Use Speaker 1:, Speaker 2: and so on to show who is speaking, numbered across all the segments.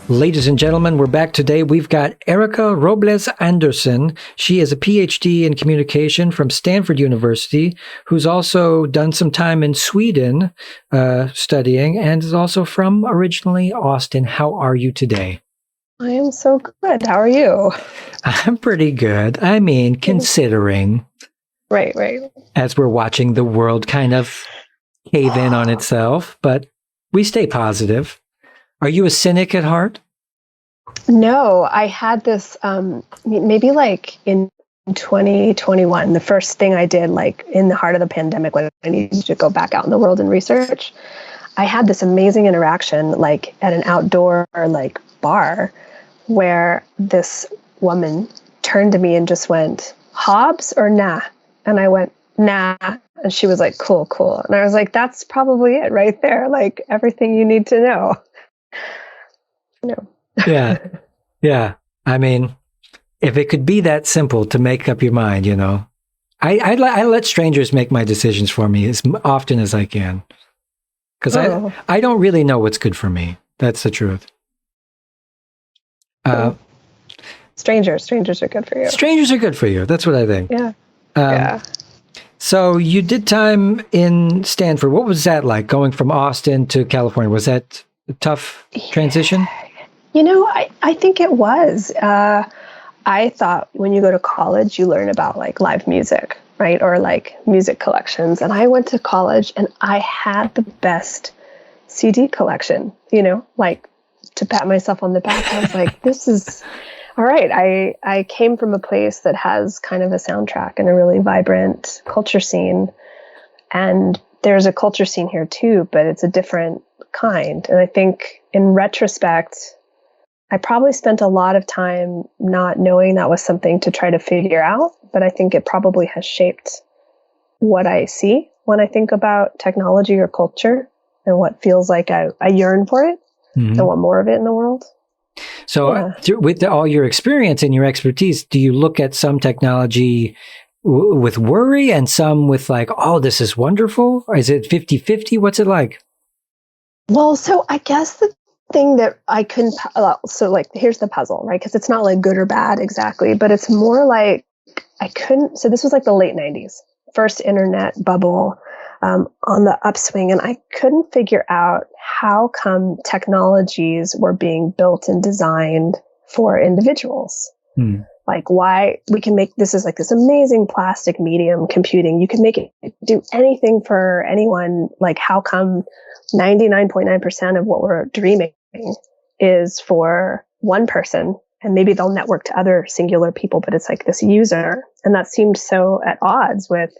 Speaker 1: Ladies and gentlemen, we're back today. We've got Erica Robles-Anderson. She is a Ph.D. in communication from Stanford University, who's also done some time in Sweden studying, and is also from originally Austin. How are you today?
Speaker 2: I am so good. How are you?
Speaker 1: I'm pretty good. I mean, considering.
Speaker 2: Right.
Speaker 1: As we're watching the world kind of cave in on itself, but we stay positive. Are you a cynic at heart?
Speaker 2: No, I had this maybe like in 2021, the first thing I did, like in the heart of the pandemic when I needed to go back out in the world and research, I had this amazing interaction like at an outdoor like bar where this woman turned to me and just went, "Hobbes or nah?" And I went, "Nah." And she was like, cool. And I was like, that's probably it right there. Like everything you need to know. No.
Speaker 1: Yeah. I mean, if it could be that simple to make up your mind, I let strangers make my decisions for me as often as I can. Because I don't really know what's good for me. That's the truth.
Speaker 2: Strangers are good for you.
Speaker 1: Strangers are good for you. That's what I think.
Speaker 2: Yeah.
Speaker 1: So you did time in Stanford. What was that like, going from Austin to California? Was that a tough transition?
Speaker 2: I think it was. I thought when you go to college, you learn about like live music, right? Or like music collections. And I went to college and I had the best CD collection, like to pat myself on the back. I was like, this is all right. I came from a place that has kind of a soundtrack and a really vibrant culture scene. And there's a culture scene here too, but it's a different kind. And I think in retrospect, I probably spent a lot of time not knowing that was something to try to figure out, but I think it probably has shaped what I see when I think about technology or culture and what feels like I yearn for it. I want more of it in the world.
Speaker 1: So with all your experience and your expertise, do you look at some technology with worry and some with like, oh, this is wonderful? Or is it 50-50? What's it like?
Speaker 2: Well, so I guess the thing that I couldn't, so like, here's the puzzle, right? Because it's not like good or bad exactly, but it's more like so this was like the late 90s, first internet bubble on the upswing. And I couldn't figure out how come technologies were being built and designed for individuals. Like why we can make, this is like this amazing plastic medium computing. You can make it do anything for anyone. Like how come 99.9% of what we're dreaming is for one person, and maybe they'll network to other singular people, but it's like this user. And that seemed so at odds with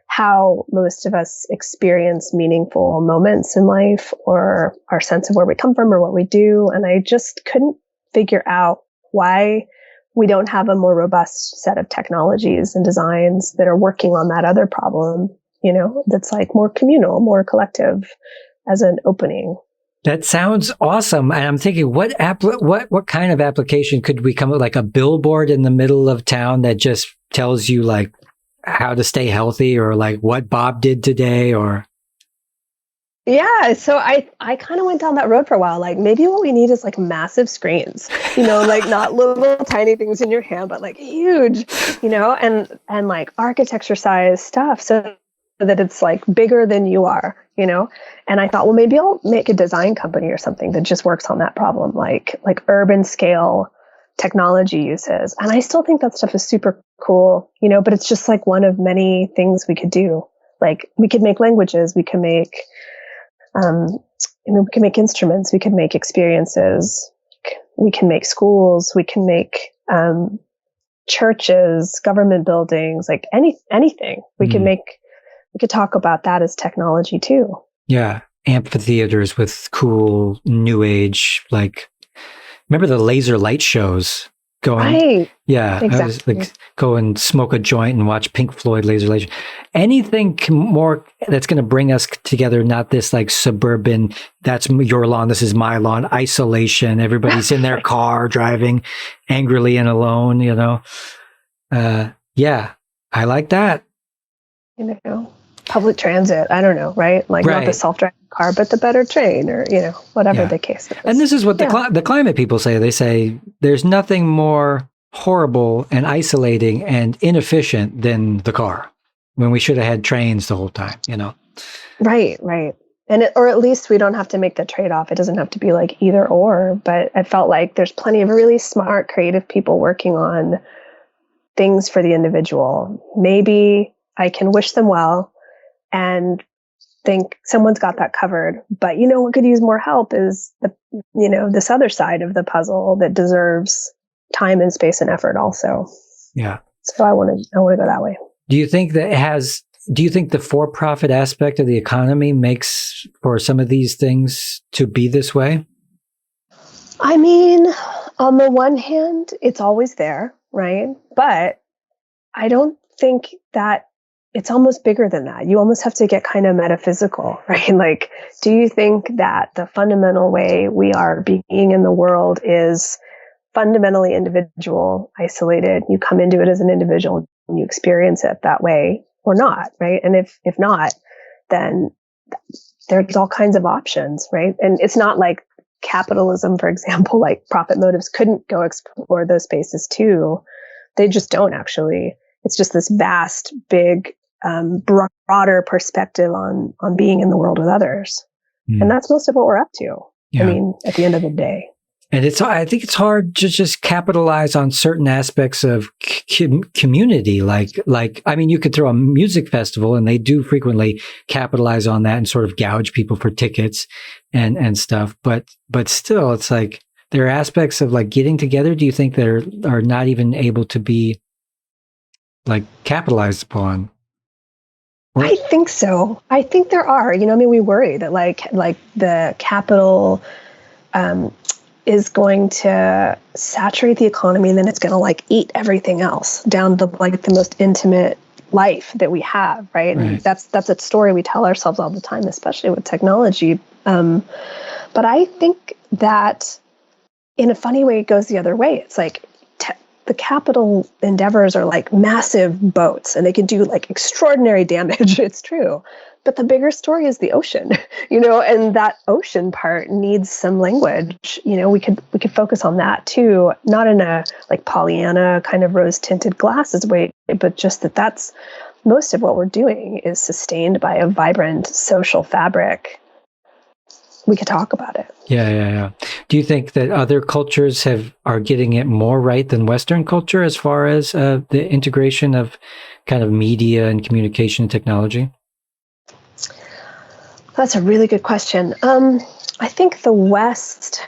Speaker 2: how most of us experience meaningful moments in life or our sense of where we come from or what we do. And I just couldn't figure out why we don't have a more robust set of technologies and designs that are working on that other problem, that's like more communal, more collective as an opening.
Speaker 1: That sounds awesome. And I'm thinking, what kind of application could we come up with, like a billboard in the middle of town that just tells you like how to stay healthy or like what Bob did today or...
Speaker 2: Yeah, so I kind of went down that road for a while. Like maybe what we need is like massive screens, like not little tiny things in your hand, but like huge, and like architecture size stuff so that it's like bigger than you are, And I thought, well, maybe I'll make a design company or something that just works on that problem, like urban scale technology uses. And I still think that stuff is super cool, but it's just like one of many things we could do. Like we could make languages, we can make we can make instruments, we can make experiences, we can make schools, we can make churches, government buildings, like anything. We could talk about that as technology too.
Speaker 1: Yeah, amphitheaters with cool new age, like remember the laser light shows going?
Speaker 2: Right.
Speaker 1: Yeah,
Speaker 2: exactly.
Speaker 1: I was like go and smoke a joint and watch Pink Floyd laser light. Anything more that's going to bring us together, not this like suburban, that's your lawn, this is my lawn, isolation. Everybody's in their car driving angrily and alone, Yeah, I like that.
Speaker 2: public transit. I don't know, right? Like not the self-driving car, but the better train, or whatever the case is.
Speaker 1: And this is what the climate people say. They say there's nothing more horrible and isolating and inefficient than the car, when we should have had trains the whole time.
Speaker 2: Right. And or at least we don't have to make the trade-off. It doesn't have to be like either or, but I felt like there's plenty of really smart, creative people working on things for the individual. Maybe I can wish them well and think someone's got that covered. But what could use more help is this other side of the puzzle that deserves time and space and effort also.
Speaker 1: Yeah.
Speaker 2: So I want to go that way.
Speaker 1: Do you think the for-profit aspect of the economy makes for some of these things to be this way?
Speaker 2: I mean, on the one hand, it's always there, right? But I don't think that it's almost bigger than that. You almost have to get kind of metaphysical, right? Like, do you think that the fundamental way we are being in the world is fundamentally individual, isolated? You come into it as an individual and you experience it that way, or not, right? And if not, then there's all kinds of options, right? And it's not like capitalism, for example, like profit motives couldn't go explore those spaces too. They just don't actually. It's just this vast, big, broader perspective on being in the world with others. And that's most of what we're up to. Yeah. I mean, at the end of the day.
Speaker 1: And I think it's hard to just capitalize on certain aspects of community. Like, I mean, you could throw a music festival and they do frequently capitalize on that and sort of gouge people for tickets and stuff. But still, it's like there are aspects of like getting together. Do you think that are not even able to be like capitalized upon?
Speaker 2: I think so. I think there are. We worry that like the capital is going to saturate the economy, and then it's going to like eat everything else down to like the most intimate life that we have, right? And that's a story we tell ourselves all the time, especially with technology. But I think that in a funny way, it goes the other way. It's like the capital endeavors are like massive boats, and they can do like extraordinary damage. It's true. But the bigger story is the ocean, and that ocean part needs some language. We could focus on that too, not in a like Pollyanna kind of rose-tinted glasses way, but just that's most of what we're doing is sustained by a vibrant social fabric. We could talk about it.
Speaker 1: Yeah. Do you think that other cultures are getting it more right than Western culture as far as the integration of kind of media and communication technology?
Speaker 2: That's a really good question. I think the West.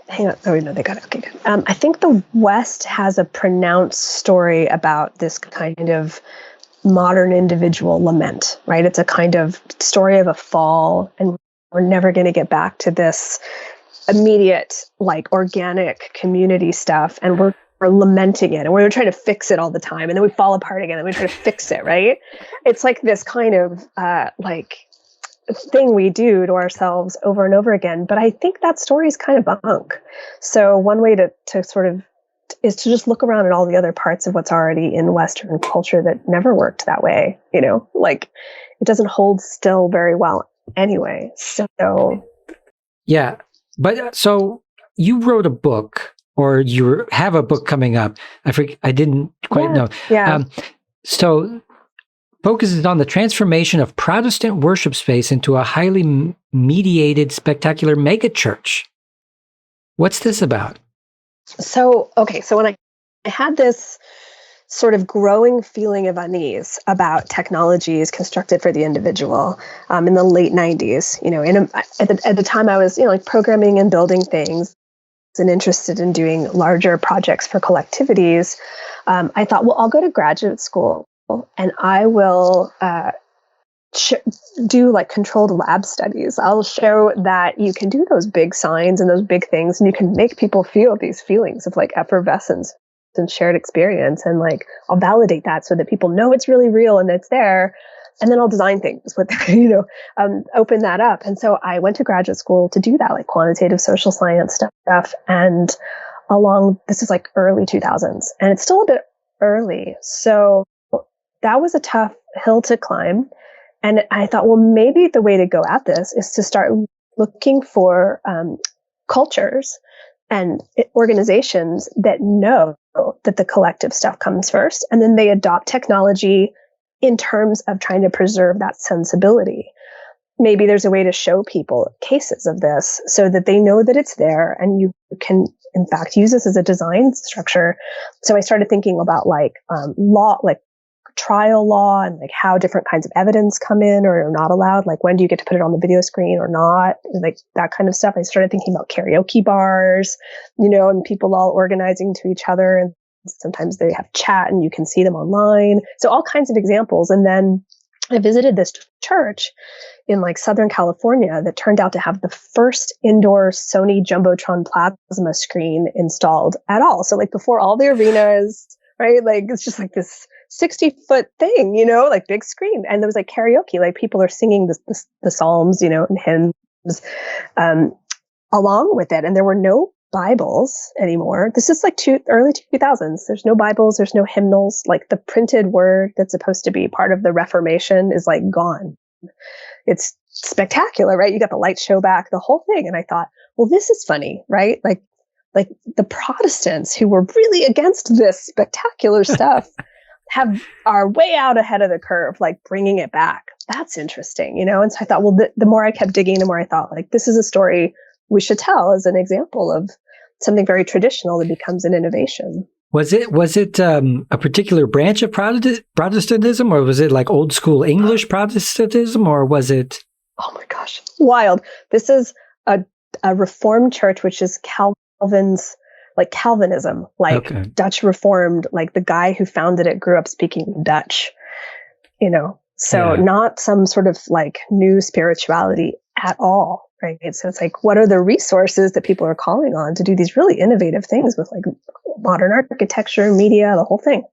Speaker 2: Hang on. Oh no, they got it. Okay, good. I think the West has a pronounced story about this kind of modern individual lament, right? It's a kind of story of a fall, and we're never going to get back to this immediate, like organic community stuff, and we're lamenting it, and we're trying to fix it all the time, and then we fall apart again, and we try to fix it, right? It's like this kind of like thing we do to ourselves over and over again. But I think that story is kind of bunk. So one way to sort of is to just look around at all the other parts of what's already in Western culture that never worked that way. Like it doesn't hold still very well anyway. So
Speaker 1: yeah, but so you wrote a book, or you have a book coming up. I didn't quite know.
Speaker 2: Yeah.
Speaker 1: So focuses on the transformation of Protestant worship space into a highly mediated, spectacular megachurch. What's this about?
Speaker 2: So when I had this sort of growing feeling of unease about technologies constructed for the individual in the late 90s, at the time I was, like programming and building things and interested in doing larger projects for collectivities. I thought, well, I'll go to graduate school and I will do like controlled lab studies. I'll show that you can do those big signs and those big things, and you can make people feel these feelings of like effervescence and shared experience. And like, I'll validate that so that people know it's really real and it's there. And then I'll design things with, open that up. And so I went to graduate school to do that, like quantitative social science stuff. And this is like early 2000s, and it's still a bit early. So that was a tough hill to climb. And I thought, well, maybe the way to go at this is to start looking for cultures and organizations that know that the collective stuff comes first, and then they adopt technology in terms of trying to preserve that sensibility. Maybe there's a way to show people cases of this so that they know that it's there and you can, in fact, use this as a design structure. So I started thinking about law, like trial law, and like how different kinds of evidence come in or are not allowed. Like, when do you get to put it on the video screen or not? Like that kind of stuff. I started thinking about karaoke bars, and people all organizing to each other. And sometimes they have chat and you can see them online. So all kinds of examples. And then I visited this church in like Southern California that turned out to have the first indoor Sony Jumbotron plasma screen installed at all. So like before all the arenas, right? Like it's just like this 60-foot thing, like big screen. And there was like karaoke, like people are singing the Psalms, and hymns along with it. And there were no Bibles anymore. This is like early 2000s. There's no Bibles. There's no hymnals. Like the printed word that's supposed to be part of the Reformation is like gone. It's spectacular, right? You got the light show back, the whole thing. And I thought, well, this is funny, right? Like the Protestants who were really against this spectacular stuff are way out ahead of the curve, like bringing it back. That's interesting, And so I thought, well, the more I kept digging, the more I thought, like, this is a story we should tell as an example of something very traditional that becomes an innovation.
Speaker 1: Was it a particular branch of Protestantism, or was it like old school English Protestantism, or was it?
Speaker 2: Oh my gosh, wild! This is a Reformed church, which is Calvin's, like Calvinism, like okay. Dutch Reformed. Like the guy who founded it grew up speaking Dutch, So not some sort of like new spirituality at all. Right. So it's like, what are the resources that people are calling on to do these really innovative things with like modern architecture, media, the whole thing?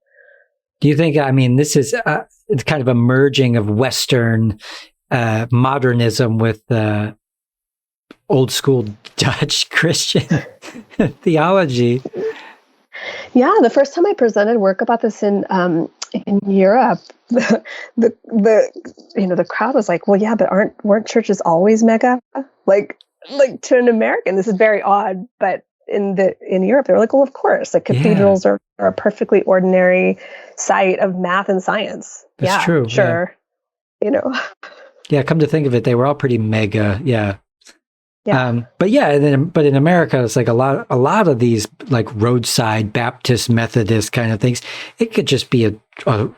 Speaker 1: Do you think, this is it's kind of a merging of Western modernism with old school Dutch Christian theology?
Speaker 2: Yeah. The first time I presented work about this in Europe, the crowd was like, well, yeah, but weren't churches always mega? Like to an American, this is very odd, but in Europe, they were like, well, of course, like cathedrals are a perfectly ordinary site of math and science.
Speaker 1: That's true.
Speaker 2: Sure.
Speaker 1: Yeah. Yeah. Come to think of it, they were all pretty mega. Yeah.
Speaker 2: Yeah.
Speaker 1: But in America, it's like a lot of these like roadside Baptist, Methodist kind of things. It could just be a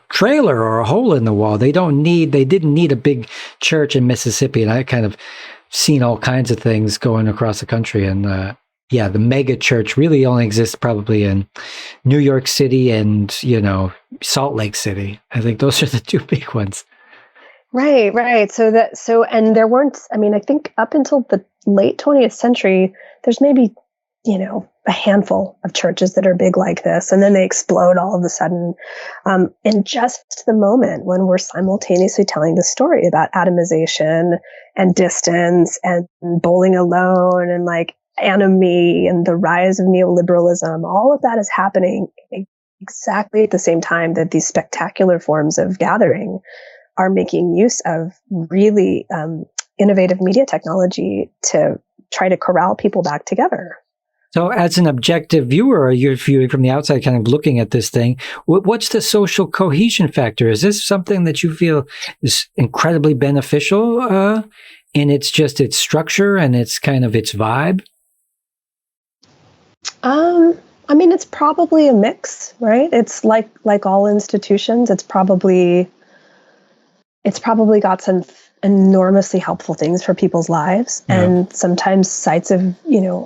Speaker 1: trailer or a hole in the wall. They didn't need a big church in Mississippi. And I kind of seen all kinds of things going across the country. And the mega church really only exists probably in New York City and, Salt Lake City. I think those are the two big ones.
Speaker 2: Right. And there weren't, I think up until the late 20th century, there's maybe, a handful of churches that are big like this. And then they explode all of a sudden in just the moment when we're simultaneously telling the story about atomization and distance and bowling alone and like anomie and the rise of neoliberalism. All of that is happening exactly at the same time that these spectacular forms of gathering are making use of really innovative media technology to try to corral people back together.
Speaker 1: So as an objective viewer, or you're viewing from the outside, kind of looking at this thing, what's the social cohesion factor? Is this something that you feel is incredibly beneficial in its structure and its kind of its vibe?
Speaker 2: It's probably a mix, right? It's like all institutions. It's probably got some enormously helpful things for people's lives, and sometimes sites of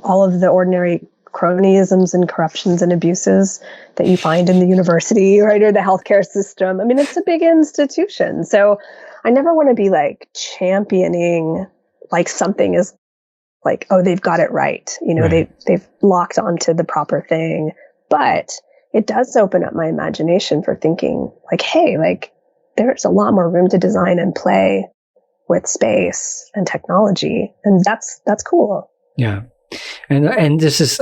Speaker 2: all of the ordinary cronyisms and corruptions and abuses that you find in the university, right, or the healthcare system. It's a big institution, so I never want to be like championing like something is like, oh, they've got it right, right. They've locked onto the proper thing, but it does open up my imagination for thinking like, hey, like there's a lot more room to design and play with space and technology. And that's cool.
Speaker 1: Yeah. And this is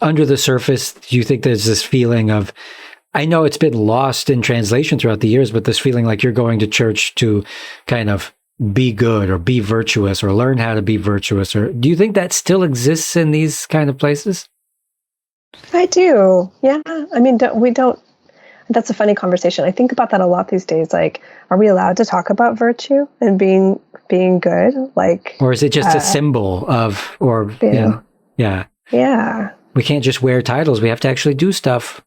Speaker 1: under the surface, do you think there's this feeling of I know it's been lost in translation throughout the years, but this feeling like you're going to church to kind of be good or be virtuous or learn how to be virtuous, or do you think that still exists in these kind of places?
Speaker 2: I do. Yeah. I mean, we don't. That's a funny conversation. I think about that a lot these days. Like, are we allowed to talk about virtue and being good? Like,
Speaker 1: Or is it just a symbol of, or, yeah.
Speaker 2: Yeah.
Speaker 1: We can't just wear titles. We have to actually do stuff.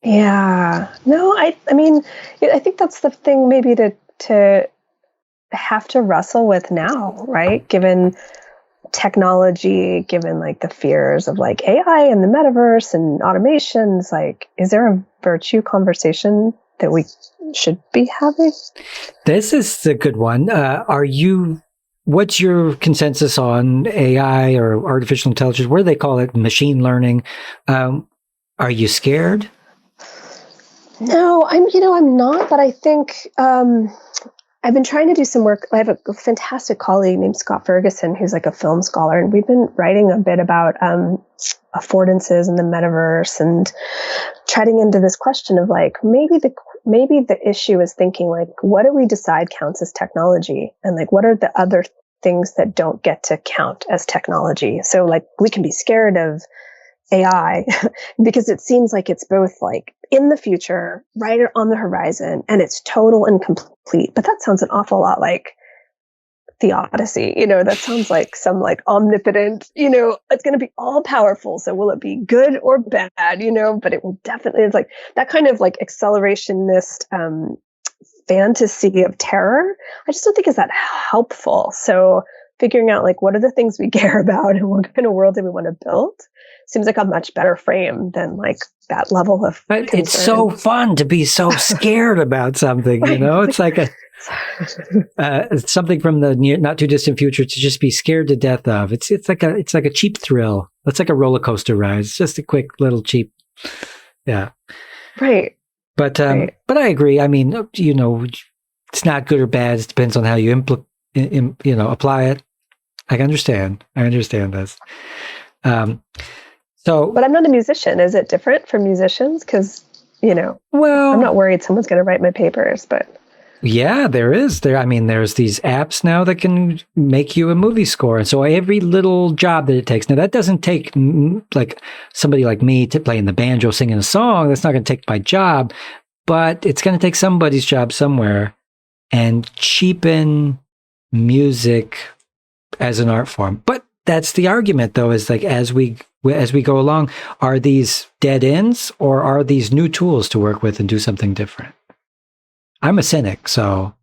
Speaker 2: Yeah. No, I mean, I think that's the thing maybe to have to wrestle with now, right? Given technology, given like the fears of like AI and the metaverse and automations, like, is there a virtue conversation that we should be having?
Speaker 1: This is a good one. What's your consensus on AI or artificial intelligence? What do they call it? Machine learning. Are you scared?
Speaker 2: No, I'm not, but I think, I've been trying to do some work. I have a fantastic colleague named Scott Ferguson, who's like a film scholar, and we've been writing a bit about affordances in the metaverse and treading into this question of like maybe the issue is thinking like, what do we decide counts as technology, and like what are the other things that don't get to count as technology? So like we can be scared of AI because it seems like it's both like in the future, right on the horizon, and it's total and complete. But that sounds an awful lot like the Odyssey. That sounds like some like omnipotent, it's going to be all powerful. So will it be good or bad, but it will definitely, it's like that kind of like accelerationist fantasy of terror. I just don't think is that helpful. So figuring out like what are the things we care about and what kind of world do we want to build seems like a much better frame than like that level of
Speaker 1: But
Speaker 2: concern.
Speaker 1: it's so fun to be so scared about something,
Speaker 2: Right.
Speaker 1: It's like something from the not too distant future to just be scared to death of. It's like a cheap thrill. It's like a roller coaster ride. It's just a quick little cheap, yeah.
Speaker 2: Right.
Speaker 1: But
Speaker 2: Right.
Speaker 1: but I agree. I mean, it's not good or bad. It depends on how you apply it. I understand this.
Speaker 2: But I'm not a musician. Is it different for musicians? Because,
Speaker 1: well,
Speaker 2: I'm not worried someone's going to write my papers, but.
Speaker 1: Yeah, there's these apps now that can make you a movie score. And so every little job that it takes, now that doesn't take like somebody like me to playing the banjo, singing a song. That's not going to take my job, but it's going to take somebody's job somewhere and cheapen music as an art form. But that's the argument, though, is like as we go along, are these dead ends or are these new tools to work with and do something different? I'm a cynic, so.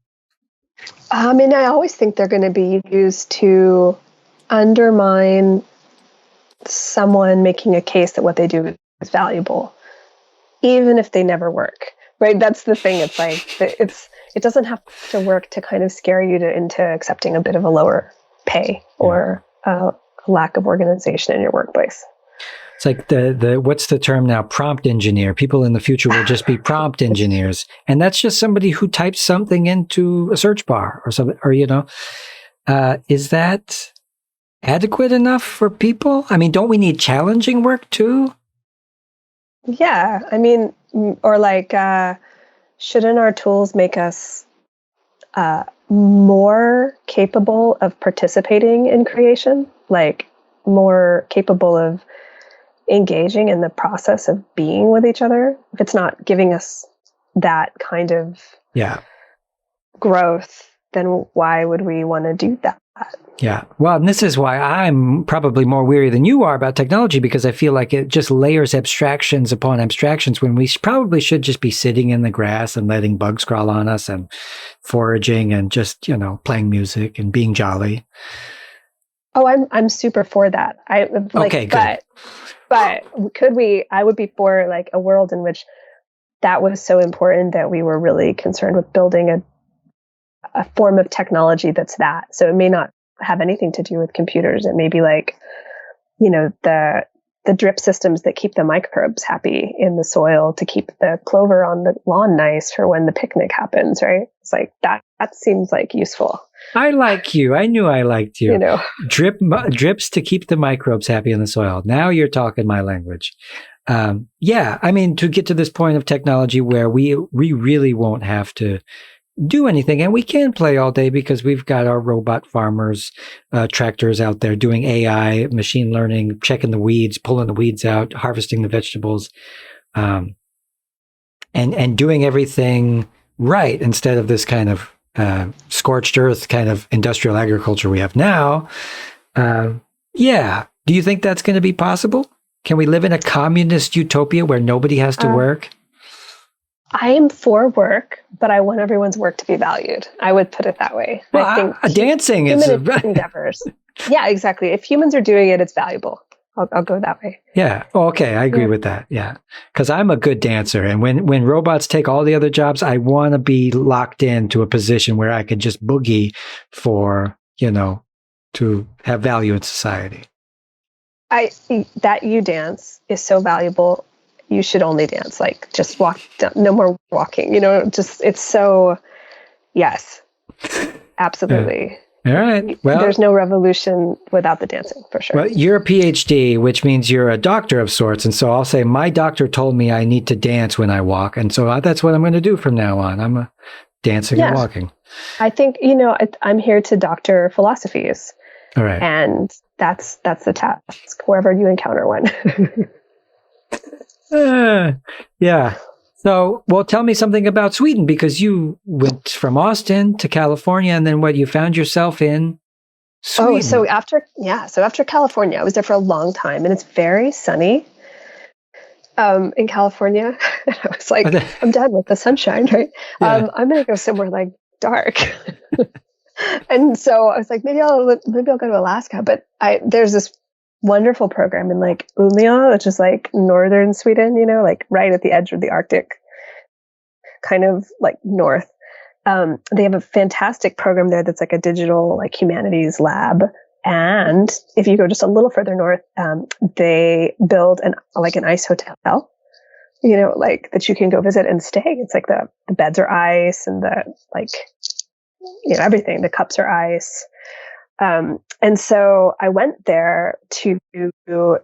Speaker 2: I mean, I always think they're going to be used to undermine someone making a case that what they do is valuable, even if they never work. Right? That's the thing. It's like it doesn't have to work to kind of scare you into accepting a bit of a lower pay or a lack of organization in your workplace.
Speaker 1: It's like the what's the term now? Prompt engineer. People in the future will just be prompt engineers, and that's just somebody who types something into a search bar or something. Or is that adequate enough for people? I mean, don't we need challenging work too?
Speaker 2: Yeah, I mean, or like, shouldn't our tools make us more capable of participating in creation? Like more capable of engaging in the process of being with each other? If it's not giving us that kind of growth, then why would we want to do that?
Speaker 1: Yeah. Well, and this is why I'm probably more weary than you are about technology, because I feel like it just layers abstractions upon abstractions when we probably should just be sitting in the grass and letting bugs crawl on us and foraging and just, playing music and being jolly.
Speaker 2: Oh, I'm super for that.
Speaker 1: Okay, good.
Speaker 2: But I would be for like a world in which that was so important that we were really concerned with building a form of technology that's that. So it may not have anything to do with computers. It may be like, the drip systems that keep the microbes happy in the soil to keep the clover on the lawn nice for when the picnic happens, right? It's like that seems like useful.
Speaker 1: I like you. I knew I liked you. Drips to keep the microbes happy in the soil. Now you're talking my language. Yeah, I mean, to get to this point of technology where we really won't have to do anything, and we can play all day because we've got our robot farmers, tractors out there doing AI, machine learning, checking the weeds, pulling the weeds out, harvesting the vegetables, and doing everything right instead of this kind of scorched earth kind of industrial agriculture we have now. Yeah. Do you think that's going to be possible? Can we live in a communist utopia where nobody has to work?
Speaker 2: I am for work, but I want everyone's work to be valued. I would put it that way.
Speaker 1: Well,
Speaker 2: I think
Speaker 1: dancing is
Speaker 2: endeavors. Yeah, exactly. If humans are doing it, it's valuable. I'll go that way.
Speaker 1: Yeah. Oh, okay. I agree with that. Yeah. Because I'm a good dancer. And when robots take all the other jobs, I want to be locked into a position where I could just boogie for, to have value in society.
Speaker 2: That you dance is so valuable. You should only dance. Like, just walk down, no more walking, it's so, yes, absolutely.
Speaker 1: All right. Well,
Speaker 2: there's no revolution without the dancing, for sure.
Speaker 1: Well, you're a Ph.D., which means you're a doctor of sorts. And so I'll say my doctor told me I need to dance when I walk. And so that's what I'm going to do from now on. I'm dancing and walking.
Speaker 2: I think, I'm here to doctor philosophies.
Speaker 1: All right.
Speaker 2: And that's the task, wherever you encounter one.
Speaker 1: Yeah. So, well, tell me something about Sweden, because you went from Austin to California, and then you found yourself in Sweden.
Speaker 2: Oh, so after California, I was there for a long time, and it's very sunny in California. And I was like, I'm done with the sunshine, right? Yeah. I'm going to go somewhere like dark. And so I was like, maybe I'll go to Alaska. But there's this wonderful program in like Umeå, which is like northern Sweden, like right at the edge of the Arctic, kind of like north. They have a fantastic program there that's like a digital like humanities lab. And if you go just a little further north, they build an ice hotel, like that you can go visit and stay. It's like the beds are ice and the everything. The cups are ice. And so I went there to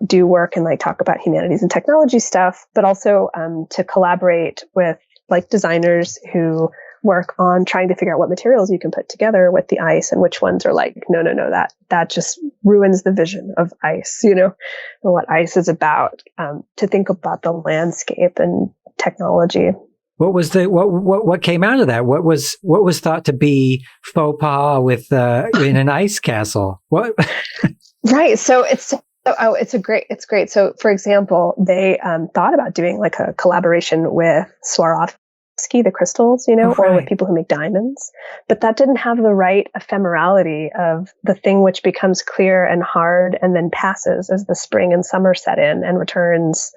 Speaker 2: do work and like talk about humanities and technology stuff, but also to collaborate with like designers who work on trying to figure out what materials you can put together with the ice and which ones are like, no, that just ruins the vision of ice, and what ice is about, to think about the landscape and technology.
Speaker 1: What was what came out of that? What was thought to be faux pas with in an ice castle? What?
Speaker 2: Right. So it's great. So for example, they thought about doing like a collaboration with Swarovski, the crystals, or with people who make diamonds, but that didn't have the right ephemerality of the thing which becomes clear and hard and then passes as the spring and summer set in and returns.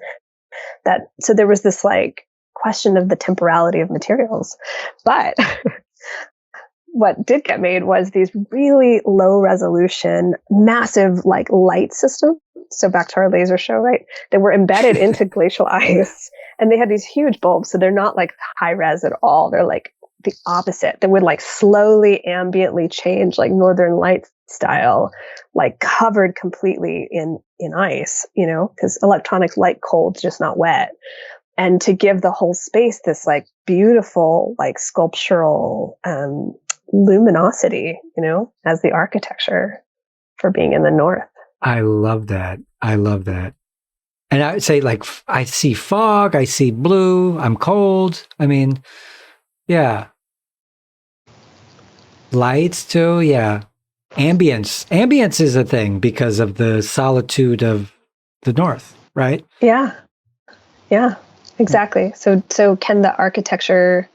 Speaker 2: So there was this like question of the temporality of materials. But what did get made was these really low resolution, massive like light systems. So back to our laser show, right? They were embedded into glacial ice, and they had these huge bulbs. So they're not like high res at all. They're like the opposite. They would like slowly ambiently change, like Northern Lights style, like covered completely in ice, because electronics light cold, just not wet. And to give the whole space this like beautiful, like sculptural luminosity, as the architecture for being in the north.
Speaker 1: I love that. And I would say, like, I see fog, I see blue, I'm cold. I mean, yeah. Lights too, yeah. Ambience is a thing because of the solitude of the north, right?
Speaker 2: Yeah. Exactly. So can the architecture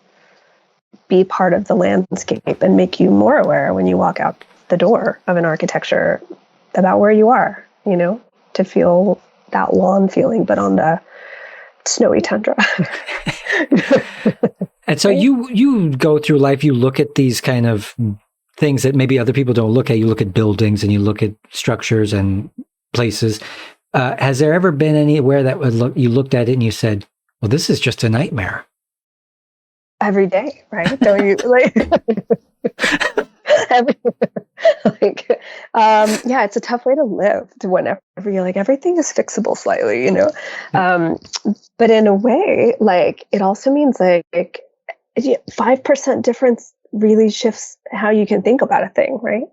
Speaker 2: be part of the landscape and make you more aware when you walk out the door of an architecture about where you are, to feel that lawn feeling, but on the snowy tundra.
Speaker 1: And so you go through life, you look at these kind of things that maybe other people don't look at. You look at buildings and you look at structures and places. Has there ever been anywhere that you looked at it and you said, well, this is just a nightmare?
Speaker 2: Every day, right? Don't you Yeah, it's a tough way to live whenever you're like, everything is fixable slightly, um, but in a way, like, it also means like 5% difference really shifts how you can think about a thing, right?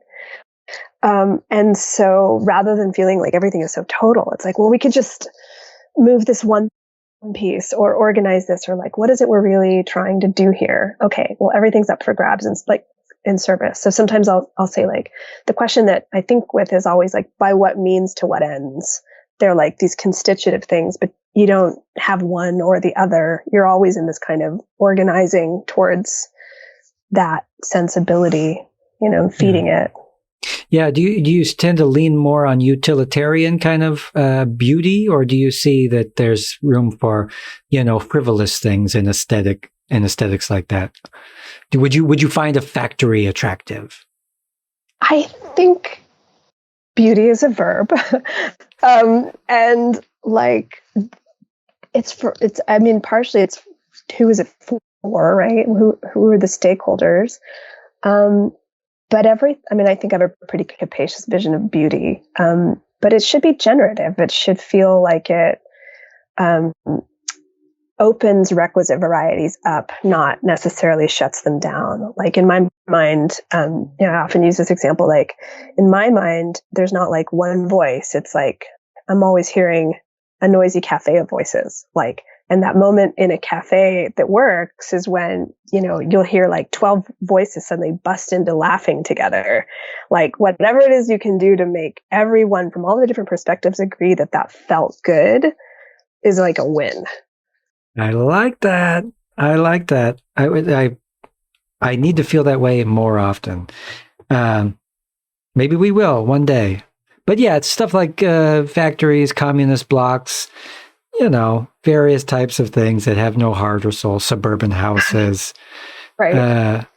Speaker 2: And so rather than feeling like everything is so total, it's like, well, we could just move this one piece or organize this, or like, what is it we're really trying to do here? Okay, well, everything's up for grabs and like in service. So sometimes I'll say, like, the question that I think with is always like, by what means to what ends? They're like these constitutive things, but you don't have one or the other. You're always in this kind of organizing towards that sensibility, feeding it.
Speaker 1: Yeah. Do you tend to lean more on utilitarian kind of beauty, or do you see that there's room for, frivolous things in aesthetics like that? Would you find a factory attractive?
Speaker 2: I think beauty is a verb, and like partially it's who is it for, right? Who are the stakeholders? But I think I have a pretty capacious vision of beauty. But it should be generative. It should feel like it opens requisite varieties up, not necessarily shuts them down. Like, in my mind, I often use this example, like, in my mind, there's not like one voice. It's like, I'm always hearing a noisy cafe of voices. Like, and that moment in a cafe that works is when, you'll hear like 12 voices suddenly bust into laughing together. Like, whatever it is you can do to make everyone from all the different perspectives agree that felt good is like a win.
Speaker 1: I like that. I need to feel that way more often. Maybe we will one day. But yeah, it's stuff like factories, communist blocks, various types of things that have no heart or soul, suburban houses.
Speaker 2: Right.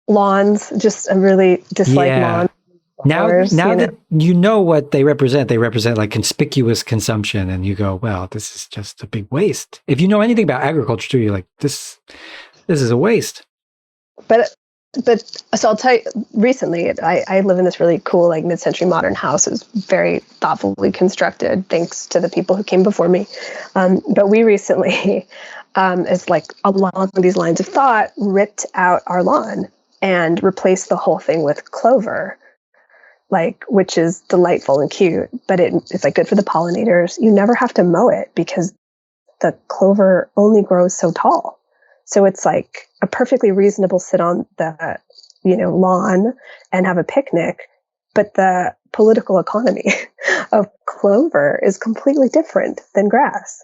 Speaker 2: Lawns, just I really dislike lawns.
Speaker 1: Now that you know what they represent like conspicuous consumption, and you go, well, this is just a big waste. If you know anything about agriculture too, you're like, this is a waste.
Speaker 2: But so I'll tell you, recently I live in this really cool, like, mid-century modern house. It's very thoughtfully constructed, thanks to the people who came before me. But we recently, as like along these lines of thought, ripped out our lawn and replaced the whole thing with clover, like, which is delightful and cute, but it's like good for the pollinators. You never have to mow it because the clover only grows so tall. So it's like a perfectly reasonable sit on the, lawn and have a picnic. But the political economy of clover is completely different than grass,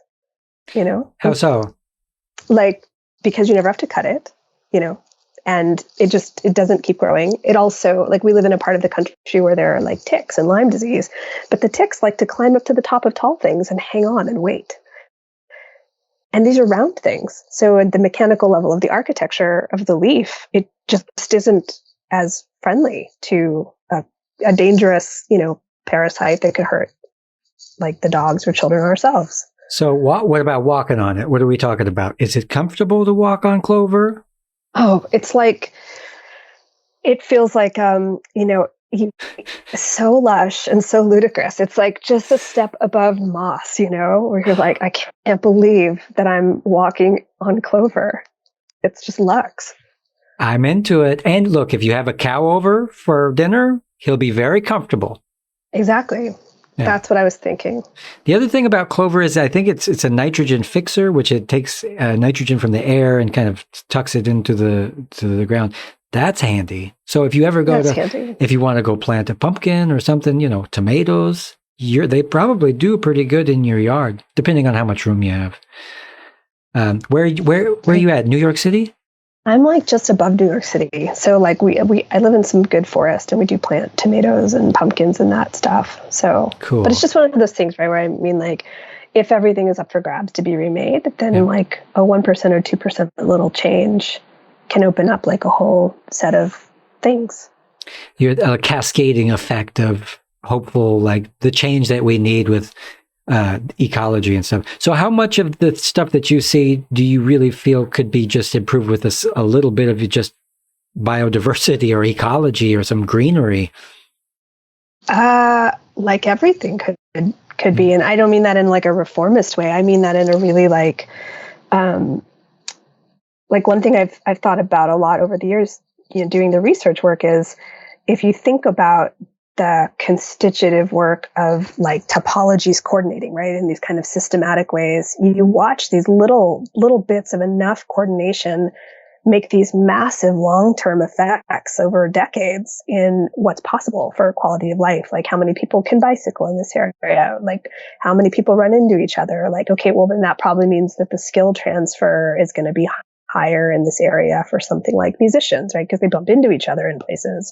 Speaker 1: How so?
Speaker 2: Like, because you never have to cut it, and it doesn't keep growing. It also, like, we live in a part of the country where there are like ticks and Lyme disease, but the ticks like to climb up to the top of tall things and hang on and wait. And these are round things. So at the mechanical level of the architecture of the leaf, it just isn't as friendly to a dangerous, parasite that could hurt, like, the dogs or children or ourselves.
Speaker 1: So what about walking on it? What are we talking about? Is it comfortable to walk on clover?
Speaker 2: Oh, it's like, it feels like, so lush and so ludicrous. It's like just a step above moss, where you're like, I can't believe that I'm walking on clover. It's just luxe.
Speaker 1: I'm into it. And look, if you have a cow over for dinner, he'll be very comfortable.
Speaker 2: Exactly. Yeah. That's what I was thinking.
Speaker 1: The other thing about clover is I think it's a nitrogen fixer, which it takes nitrogen from the air and kind of tucks it into the ground. That's handy. So if you ever if you want to go plant a pumpkin or something, tomatoes, they probably do pretty good in your yard, depending on how much room you have. Where are you at? New York City?
Speaker 2: I'm like just above New York City. So like I live in some good forest, and we do plant tomatoes and pumpkins and that stuff. So cool. But it's just one of those things, right, where I mean, like, if everything is up for grabs to be remade, then like a 1% or 2% little change can open up like a whole set of things.
Speaker 1: You're a cascading effect of hopeful, like, the change that we need with ecology and stuff. So how much of the stuff that you see do you really feel could be just improved with a little bit of just biodiversity or ecology or some greenery?
Speaker 2: Like everything could be, and I don't mean that in like a reformist way. I mean that in a really like one thing I've thought about a lot over the years, doing the research work is if you think about the constitutive work of like topologies coordinating, right, in these kind of systematic ways, you watch these little bits of enough coordination make these massive long-term effects over decades in what's possible for quality of life. Like how many people can bicycle in this area? Like how many people run into each other? Like, okay, well then that probably means that the skill transfer is going to be higher in this area for something like musicians, right? Because they bump into each other in places.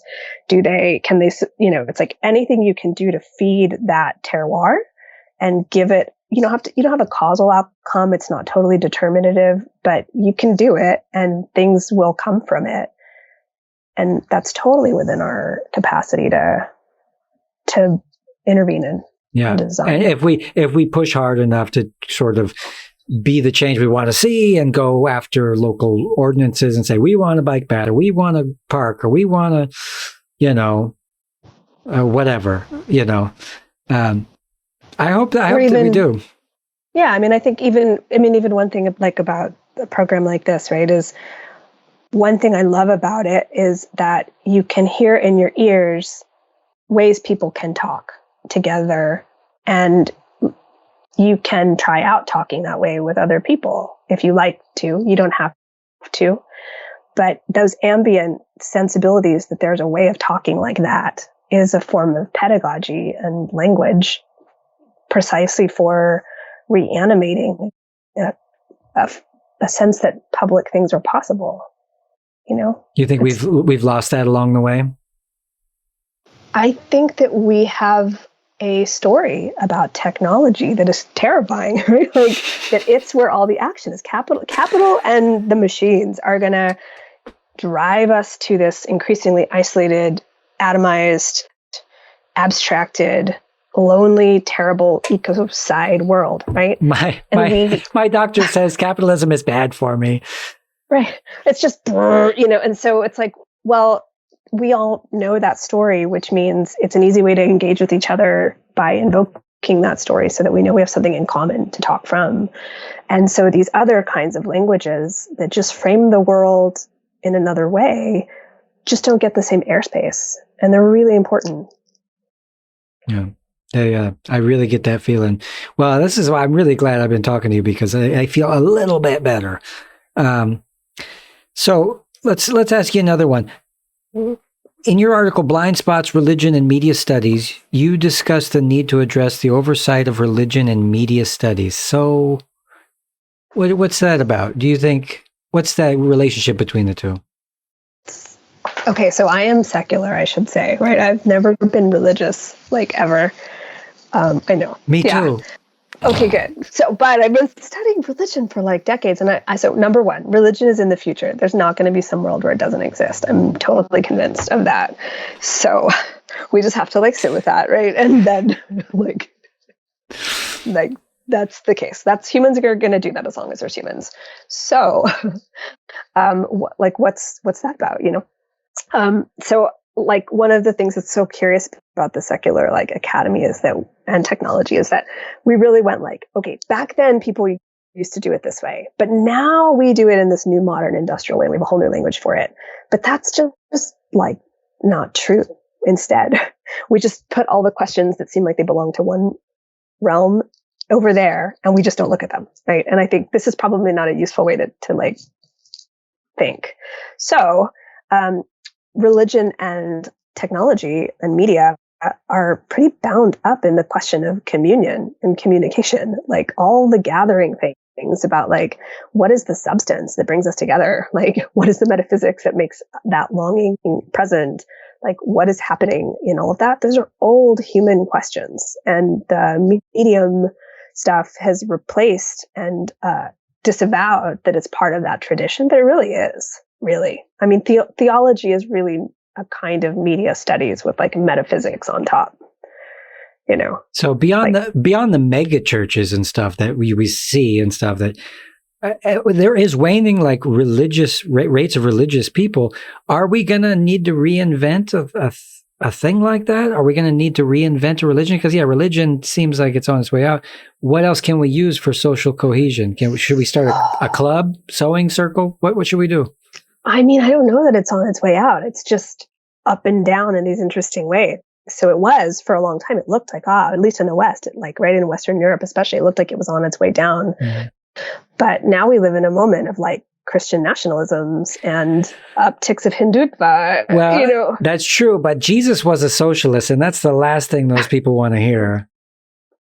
Speaker 2: It's like anything you can do to feed that terroir and give it, you don't have a causal outcome. It's not totally determinative, but you can do it and things will come from it. And that's totally within our capacity to intervene in design.
Speaker 1: And if we push hard enough to sort of be the change we want to see and go after local ordinances and say, we want a bike path, or we want a park, or we want to, whatever, I hope that we do.
Speaker 2: Yeah. I mean, I think even one thing like about a program like this, right, is one thing I love about it is that you can hear in your ears ways people can talk together, and you can try out talking that way with other people if you like to. You don't have to, but those ambient sensibilities that there's a way of talking like that is a form of pedagogy and language, precisely for reanimating a sense that public things are possible.
Speaker 1: You think we've lost that along the way?
Speaker 2: I think that we have a story about technology that is terrifying, right? Like that it's where all the action is. Capital and the machines are going to drive us to this increasingly isolated, atomized, abstracted, lonely, terrible ecocide world, right?
Speaker 1: My doctor says capitalism is bad for me.
Speaker 2: Right. It's just, and so it's like, well, we all know that story, which means it's an easy way to engage with each other by invoking that story so that we know we have something in common to talk from. And so these other kinds of languages that just frame the world in another way just don't get the same airspace. And they're really important.
Speaker 1: Yeah. I really get that feeling. Well, this is why I'm really glad I've been talking to you, because I feel a little bit better. So let's ask you another one. In your article, Blind Spots, Religion and Media Studies, you discuss the need to address the oversight of religion and media studies. So what's that about? Do you think, what's that relationship between the two?
Speaker 2: Okay, so I am secular, I should say, right? I've never been religious, like ever. I know.
Speaker 1: Me too.
Speaker 2: Okay, good. But I've been studying religion for like decades. And so number one, religion is in the future. There's not going to be some world where it doesn't exist. I'm totally convinced of that. So we just have to like sit with that, right? And then like that's the case. That's humans are going to do that as long as there's humans. So, what's that about, So like one of the things that's so curious about the secular like academy and technology is that we really went like, okay, back then people used to do it this way, but now we do it in this new modern industrial way. We have a whole new language for it. But that's just like not true. Instead, we just put all the questions that seem like they belong to one realm over there, and we just don't look at them, right? And I think this is probably not a useful way to like think. So, religion and technology and media are pretty bound up in the question of communion and communication, like all the gathering things about like, what is the substance that brings us together? Like, what is the metaphysics that makes that longing present? Like, what is happening in all of that? Those are old human questions. And the medium stuff has replaced and disavowed that it's part of that tradition, but it really is. Really. I mean, theology is really a kind of media studies with like metaphysics on top,
Speaker 1: So beyond the mega churches and stuff that we see and stuff that there is waning like religious rates of religious people. Are we going to need to reinvent a thing like that? Are we going to need to reinvent a religion? Because religion seems like it's on its way out. What else can we use for social cohesion? Should we start a club, sewing circle? What should we do?
Speaker 2: I mean, I don't know that it's on its way out. It's just up and down in these interesting ways. So it was for a long time. It looked like, at least in the West, like right in Western Europe, especially, it looked like it was on its way down. Mm-hmm. But now we live in a moment of like Christian nationalisms and upticks of Hindutva.
Speaker 1: Well, that's true. But Jesus was a socialist, and that's the last thing those people want to hear.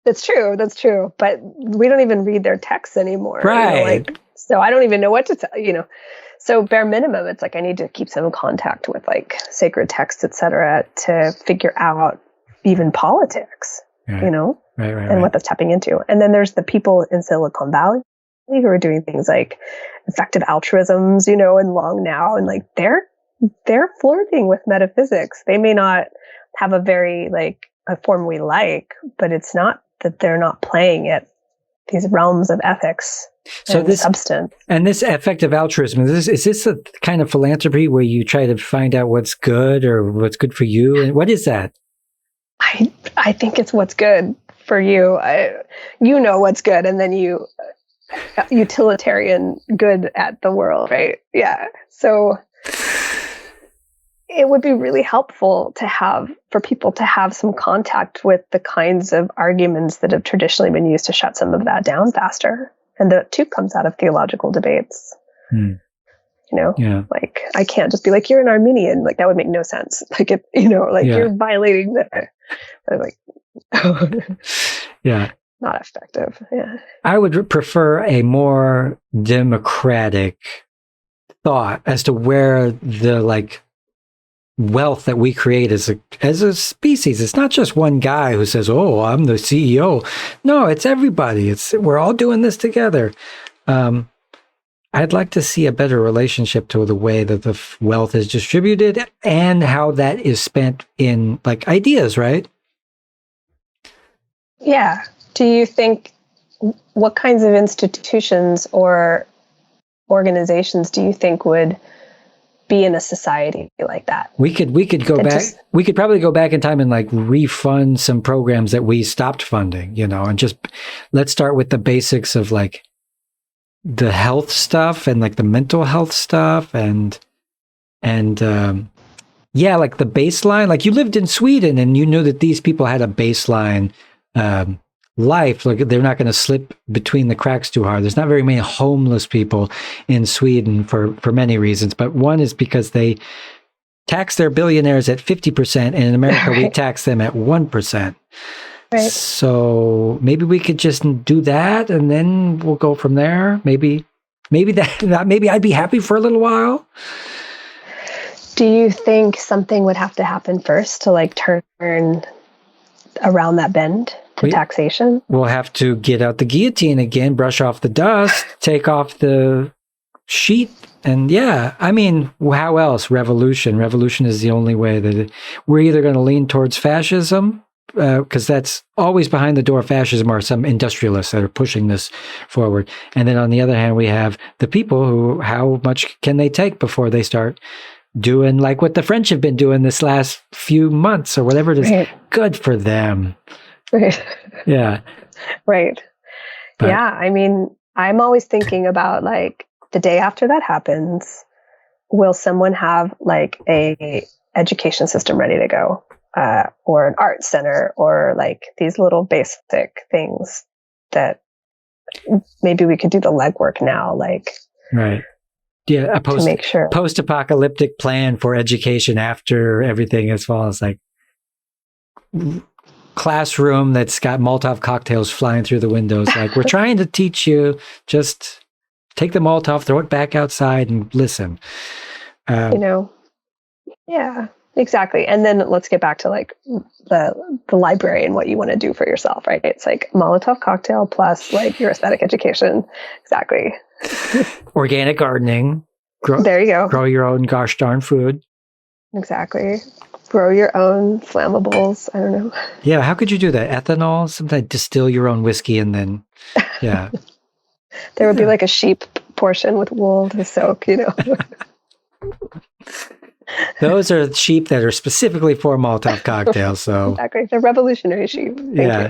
Speaker 2: That's true. That's true. But we don't even read their texts anymore.
Speaker 1: Right.
Speaker 2: So I don't even know what to tell, So bare minimum, it's like I need to keep some contact with like sacred texts, et cetera, to figure out even politics,
Speaker 1: right.
Speaker 2: And what that's tapping into. And then there's the people in Silicon Valley who are doing things like effective altruisms, and long now. And like they're flirting with metaphysics. They may not have a very like a form we like, but it's not that they're not playing at these realms of ethics. So this substance
Speaker 1: and this effective altruism, is this a kind of philanthropy where you try to find out what's good or what's good for you? And what is that?
Speaker 2: I think it's what's good for you. You know what's good, and then you utilitarian good at the world, right? Yeah. So it would be really helpful for people to have some contact with the kinds of arguments that have traditionally been used to shut some of that down faster. And that too comes out of theological debates. Like I can't just be like, you're an Arminian. Like that would make no sense. Like you're violating not effective. Yeah.
Speaker 1: I would prefer a more democratic thought as to where the like wealth that we create as a species. It's not just one guy who says, "Oh, I'm the CEO." No, it's everybody. We're all doing this together. I'd like to see a better relationship to the way that the wealth is distributed and how that is spent in like ideas, right?
Speaker 2: Yeah. Do you think what kinds of institutions or organizations do you think would be in a society like that?
Speaker 1: We could go back. We could probably go back in time and like refund some programs that we stopped funding, and just let's start with the basics of like the health stuff and like the mental health stuff and like the baseline. Like you lived in Sweden and you knew that these people had a baseline life. Like they're not going to slip between the cracks too hard. There's not very many homeless people in Sweden for many reasons, but one is because they tax their billionaires at 50%, and in America we tax them at 1%.
Speaker 2: Right.
Speaker 1: So maybe we could just do that, and then we'll go from there. Maybe I'd be happy for a little while.
Speaker 2: Do you think something would have to happen first to like turn around that bend to taxation?
Speaker 1: We'll have to get out the guillotine again, brush off the dust, take off the sheet. And how else? Revolution. Revolution is the only way that we're either going to lean towards fascism, because that's always behind the door. Fascism are some industrialists that are pushing this forward. And then on the other hand, we have the people who, how much can they take before they start doing like what the French have been doing this last few months or whatever it is? Right. Good for them.
Speaker 2: Right.
Speaker 1: Yeah.
Speaker 2: Right. But, yeah. I mean, I'm always thinking about like the day after that happens, will someone have like a education system ready to go, or an art center, or like these little basic things that maybe we could do the legwork now, like
Speaker 1: right. Yeah, a post-apocalyptic plan for education after everything has fallen. It's like classroom that's got Molotov cocktails flying through the windows. Like, we're trying to teach you, just take the Molotov, throw it back outside, and listen.
Speaker 2: Yeah, exactly. And then let's get back to like the library and what you want to do for yourself, right? It's like Molotov cocktail plus like your aesthetic education. Exactly.
Speaker 1: Organic gardening.
Speaker 2: There you go.
Speaker 1: Grow your own gosh darn food.
Speaker 2: Exactly. Grow your own flammables. I don't know.
Speaker 1: Yeah, how could you do that? Ethanol? Sometimes distill your own whiskey and then, yeah.
Speaker 2: There would be like a sheep portion with wool to soak,
Speaker 1: Those are sheep that are specifically for Molotov cocktails. So
Speaker 2: Exactly. They're revolutionary sheep. Thank you. Yeah,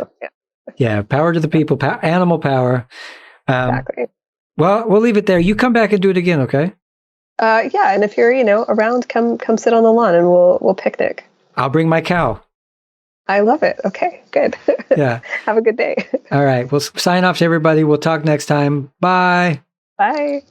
Speaker 1: yeah, power to the people, animal power.
Speaker 2: exactly.
Speaker 1: Well, we'll leave it there. You come back and do it again, okay?
Speaker 2: Yeah, and if you're, around, come sit on the lawn and we'll picnic.
Speaker 1: I'll bring my cow.
Speaker 2: I love it. Okay, good.
Speaker 1: Yeah.
Speaker 2: Have a good day.
Speaker 1: All right. We'll sign off to everybody. We'll talk next time. Bye.
Speaker 2: Bye.